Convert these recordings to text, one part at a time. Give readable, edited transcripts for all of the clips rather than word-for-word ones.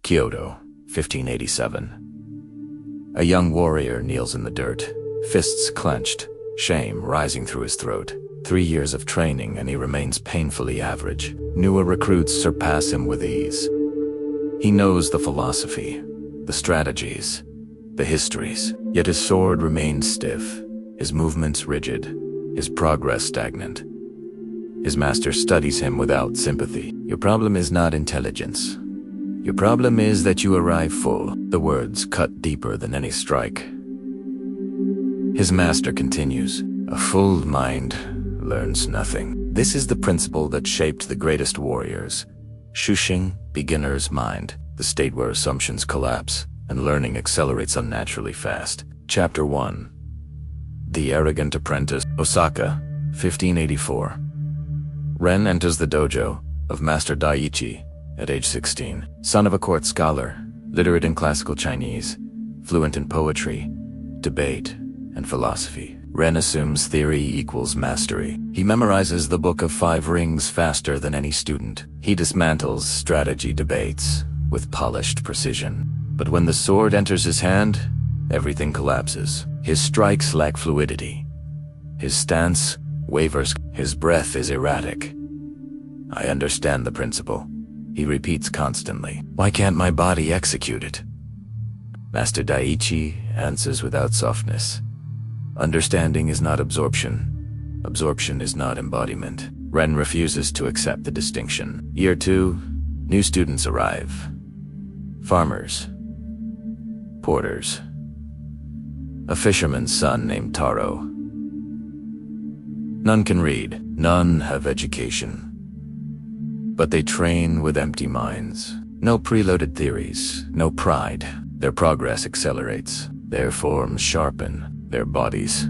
Kyoto, 1587. A young warrior kneels in the dirt, fists clenched, shame rising through his throat. 3 years of training and he remains painfully average. Newer recruits surpass him with ease. He knows the philosophy, the strategies, the histories, yet his sword remains stiff, his movements rigid, his progress stagnant. His master studies him without sympathy. Your problem is not intelligence. Your problem is that you arrive full. The words cut deeper than any strike. His master continues, a full mind learns nothing. This is the principle that shaped the greatest warriors. Shoshin, beginner's mind, the state where assumptions collapse and learning accelerates unnaturally fast. Chapter 1. The Arrogant Apprentice. Osaka, 1584. Ren enters the dojo of Master Daiichi at age 16. Son of a court scholar, literate in classical Chinese, fluent in poetry, debate, and philosophy. Ren assumes theory equals mastery. He memorizes the Book of 5 Rings faster than any student. He dismantles strategy debates with polished precision. But when the sword enters his hand, everything collapses. His strikes lack fluidity. His stance wavers. His breath is erratic. I understand the principle, he repeats constantly. Why can't my body execute it? Master Daiichi answers without softness. Understanding is not absorption. Absorption is not embodiment. Ren refuses to accept the distinction. Year 2, new students arrive. Farmers. Porters. A fisherman's son named Taro. None can read. None have education. But they train with empty minds. No preloaded theories, no pride. Their progress accelerates. Their forms sharpen. Their bodies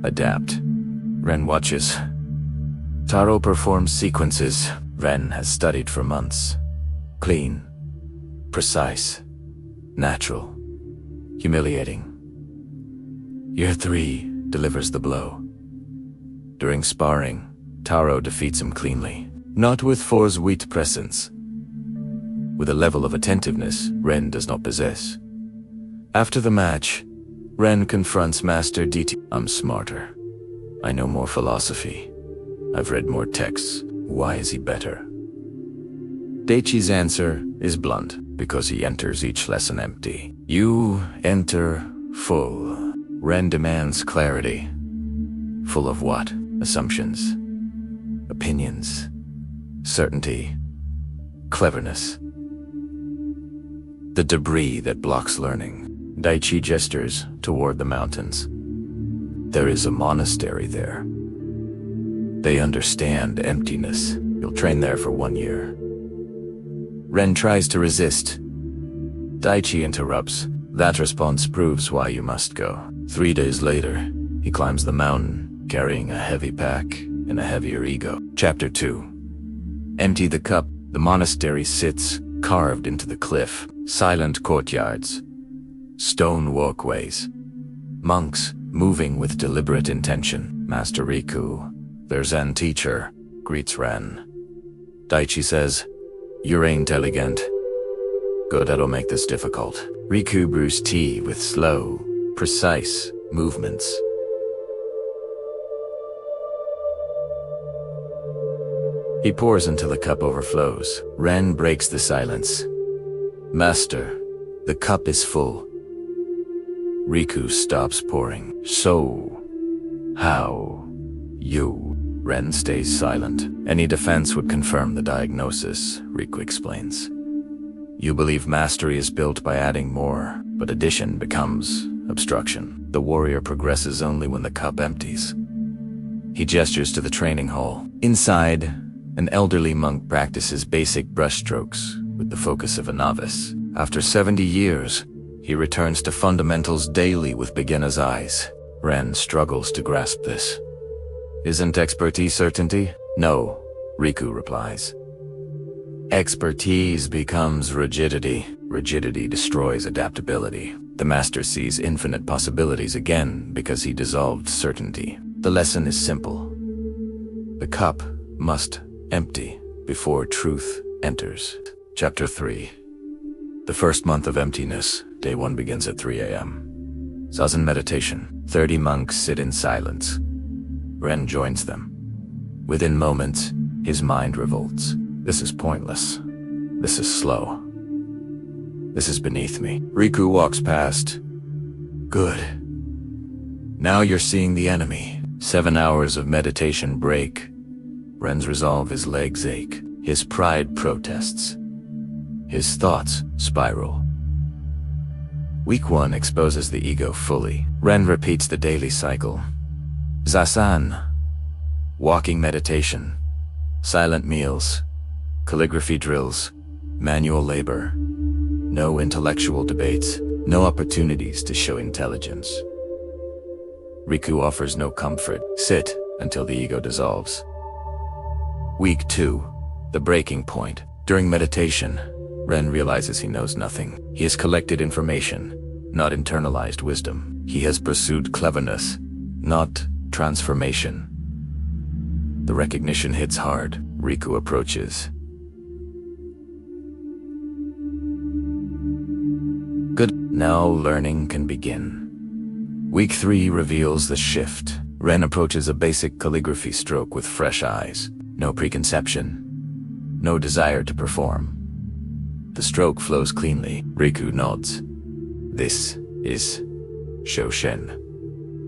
adapt. Ren watches. Taro performs sequences Ren has studied for months. Clean, precise, natural, humiliating. Year 3 delivers the blow. During sparring, Taro defeats him cleanly, not with force wheat presence, with a level of attentiveness Ren does not possess. After the match, Ren confronts Master DT. I'm smarter. I know more philosophy. I've read more texts. Why is he better? Daichi's answer is blunt, because he enters each lesson empty. You enter full. Ren demands clarity. Full of what? Assumptions, opinions, certainty, cleverness. The debris that blocks learning. Daichi gestures toward the mountains. There is a monastery there. They understand emptiness. You'll train there for 1 year. Ren tries to resist. Daichi interrupts. That response proves why you must go. 3 days later, he climbs the mountain, carrying a heavy pack and a heavier ego. Chapter 2. Empty the cup. The monastery sits, carved into the cliff. Silent courtyards. Stone walkways. Monks moving with deliberate intention. Master Riku, their Zen teacher, greets Ren. Daichi says, You're intelligent. Good, that'll make this difficult. Riku brews tea with slow, precise movements. He pours until the cup overflows. Ren breaks the silence. Master, the cup is full. Riku stops pouring. So, how? You. Ren stays silent. Any defense would confirm the diagnosis, Riku explains. You believe mastery is built by adding more, but addition becomes obstruction. The warrior progresses only when the cup empties. He gestures to the training hall. Inside, an elderly monk practices basic brushstrokes with the focus of a novice. After 70 years, he returns to fundamentals daily with beginner's eyes. Ren struggles to grasp this. Isn't expertise certainty? No, Riku replies. Expertise becomes rigidity. Rigidity destroys adaptability. The master sees infinite possibilities again because he dissolved certainty. The lesson is simple. The cup must empty before truth enters. Chapter 3. The first month of emptiness, day 1 begins at 3 a.m. Zazen meditation. 30 monks sit in silence. Ren joins them. Within moments, his mind revolts. This is pointless. This is slow. This is beneath me. Riku walks past. Good. Now you're seeing the enemy. 7 hours of meditation break. Ren's resolve, his legs ache. His pride protests. His thoughts spiral. Week 1 exposes the ego fully. Ren repeats the daily cycle. Zazen, walking meditation, silent meals, calligraphy drills, manual labor. No intellectual debates, no opportunities to show intelligence. Riku offers no comfort. Sit until the ego dissolves. Week 2, the breaking point. During meditation, Ren realizes he knows nothing. He has collected information, not internalized wisdom. He has pursued cleverness, not transformation. The recognition hits hard. Riku approaches. Good. Now learning can begin. Week 3 reveals the shift. Ren approaches a basic calligraphy stroke with fresh eyes. No preconception. No desire to perform. The stroke flows cleanly. Riku nods. This is Shoshin.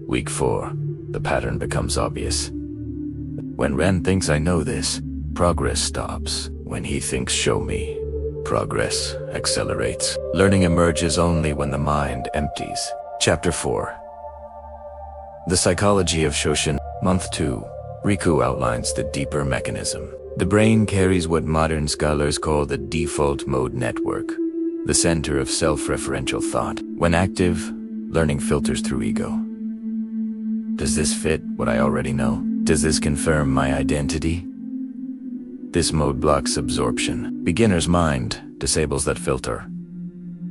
Week 4. The pattern becomes obvious. When Ren thinks I know this, progress stops. When he thinks show me, progress accelerates. Learning emerges only when the mind empties. Chapter 4. The Psychology of Shoshin. Month 2. Riku outlines the deeper mechanism. The brain carries what modern scholars call the default mode network, the center of self-referential thought. When active, learning filters through ego. Does this fit what I already know? Does this confirm my identity? This mode blocks absorption. Beginner's mind disables that filter.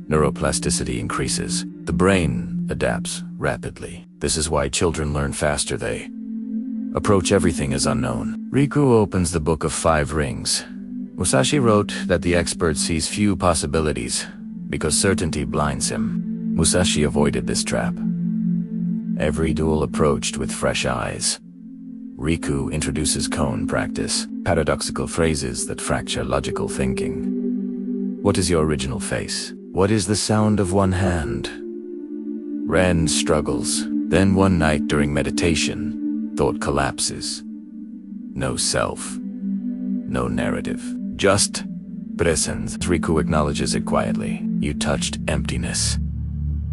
Neuroplasticity increases. The brain adapts rapidly. This is why children learn faster. They approach everything as unknown. Riku opens the Book of 5 Rings. Musashi wrote that the expert sees few possibilities because certainty blinds him. Musashi avoided this trap. Every duel approached with fresh eyes. Riku introduces koan practice, paradoxical phrases that fracture logical thinking. What is your original face? What is the sound of one hand? Ren struggles. Then one night during meditation, thought collapses. No self. No narrative. Just presence. Riku acknowledges it quietly. You touched emptiness.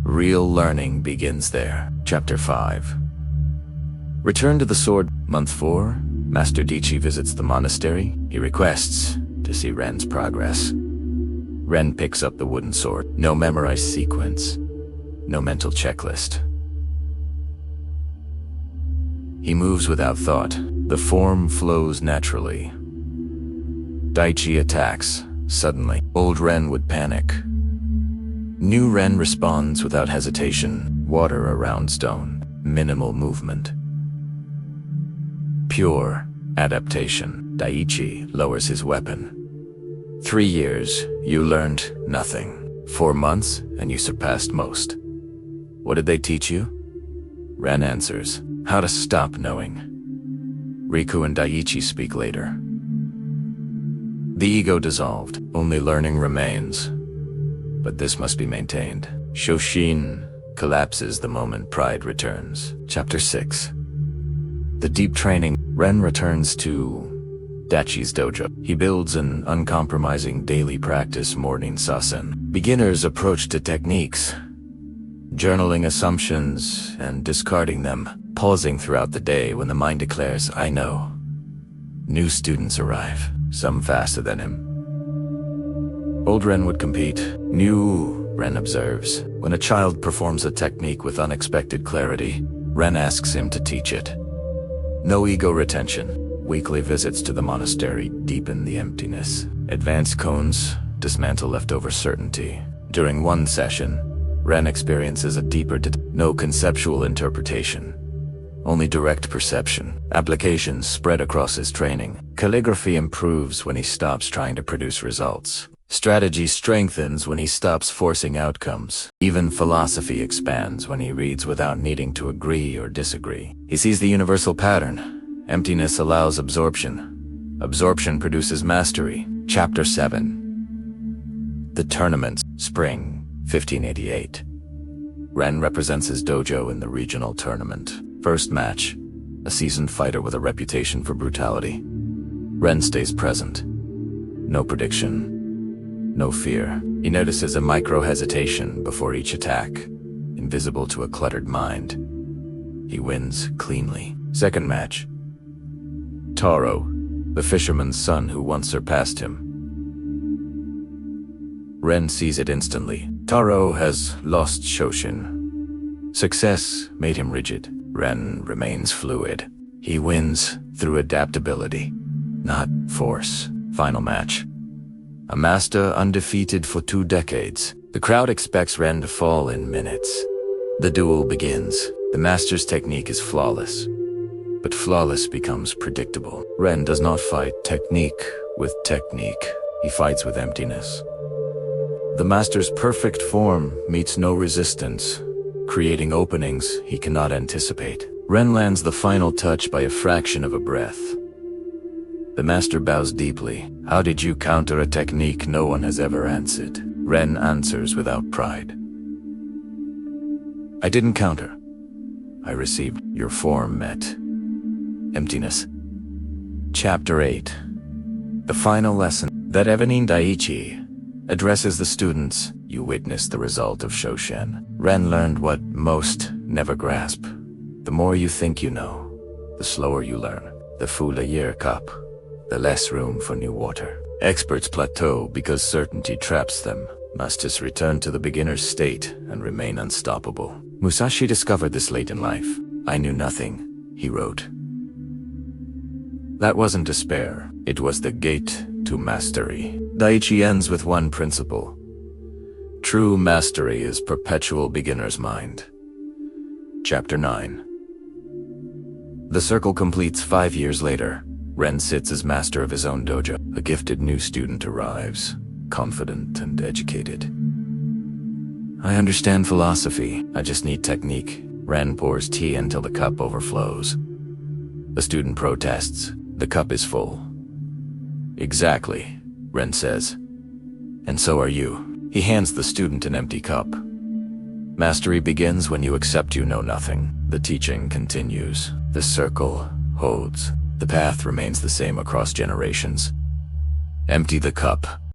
Real learning begins there. Chapter 5. Return to the sword. Month 4. Master Dichi visits the monastery. He requests to see Ren's progress. Ren picks up the wooden sword. No memorized sequence. No mental checklist. He moves without thought. The form flows naturally. Daichi attacks. Suddenly, old Ren would panic. New Ren responds without hesitation. Water around stone. Minimal movement. Pure adaptation. Daichi lowers his weapon. 3 years, you learned nothing. 4 months, and you surpassed most. What did they teach you? Ren answers. How to stop knowing. Riku and Daichi speak later. The ego dissolved. Only learning remains. But this must be maintained. Shoshin collapses the moment pride returns. Chapter 6. The deep training. Ren returns to Daichi's dojo. He builds an uncompromising daily practice morning zazen. Beginners approach to techniques, journaling assumptions and discarding them, pausing throughout the day when the mind declares, I know. New students arrive, some faster than him. Old Ren would compete. New Ren observes. When a child performs a technique with unexpected clarity, Ren asks him to teach it. No ego retention. Weekly visits to the monastery deepen the emptiness. Advanced koans dismantle leftover certainty. During one session, Ren experiences a deeper no conceptual interpretation. Only direct perception. Applications spread across his training. Calligraphy improves when he stops trying to produce results. Strategy strengthens when he stops forcing outcomes. Even philosophy expands when he reads without needing to agree or disagree. He sees the universal pattern. Emptiness allows absorption. Absorption produces mastery. Chapter 7. The Tournament, Spring, 1588. Ren represents his dojo in the regional tournament. First match. A seasoned fighter with a reputation for brutality. Ren stays present. No prediction. No fear. He notices a micro-hesitation before each attack, invisible to a cluttered mind. He wins cleanly. Second match. Taro, the fisherman's son who once surpassed him. Ren sees it instantly. Taro has lost Shoshin. Success made him rigid. Ren remains fluid. He wins through adaptability, not force. Final match. A master undefeated for 2 decades. The crowd expects Ren to fall in minutes. The duel begins. The master's technique is flawless. But flawless becomes predictable. Ren does not fight technique with technique. He fights with emptiness. The master's perfect form meets no resistance, creating openings he cannot anticipate. Ren lands the final touch by a fraction of a breath. The master bows deeply. How did you counter a technique no one has ever answered? Ren answers without pride. I didn't counter. I received. Your form met emptiness. Chapter 8. The final lesson. That evening Daiichi addresses the students. You witnessed the result of Shoshin. Ren learned what most never grasp. The more you think you know, the slower you learn. The fuller year cup, the less room for new water. Experts plateau because certainty traps them. Masters return to the beginner's state and remain unstoppable. Musashi discovered this late in life. I knew nothing, he wrote. That wasn't despair. It was the gate to mastery. Daiichi ends with one principle. True mastery is perpetual beginner's mind. Chapter 9. The circle completes 5 years later. Ren sits as master of his own dojo. A gifted new student arrives, confident and educated. I understand philosophy. I just need technique. Ren pours tea until the cup overflows. The student protests. The cup is full. Exactly, Ren says. And so are you. He hands the student an empty cup. Mastery begins when you accept you know nothing. The teaching continues. The circle holds. The path remains the same across generations. Empty the cup.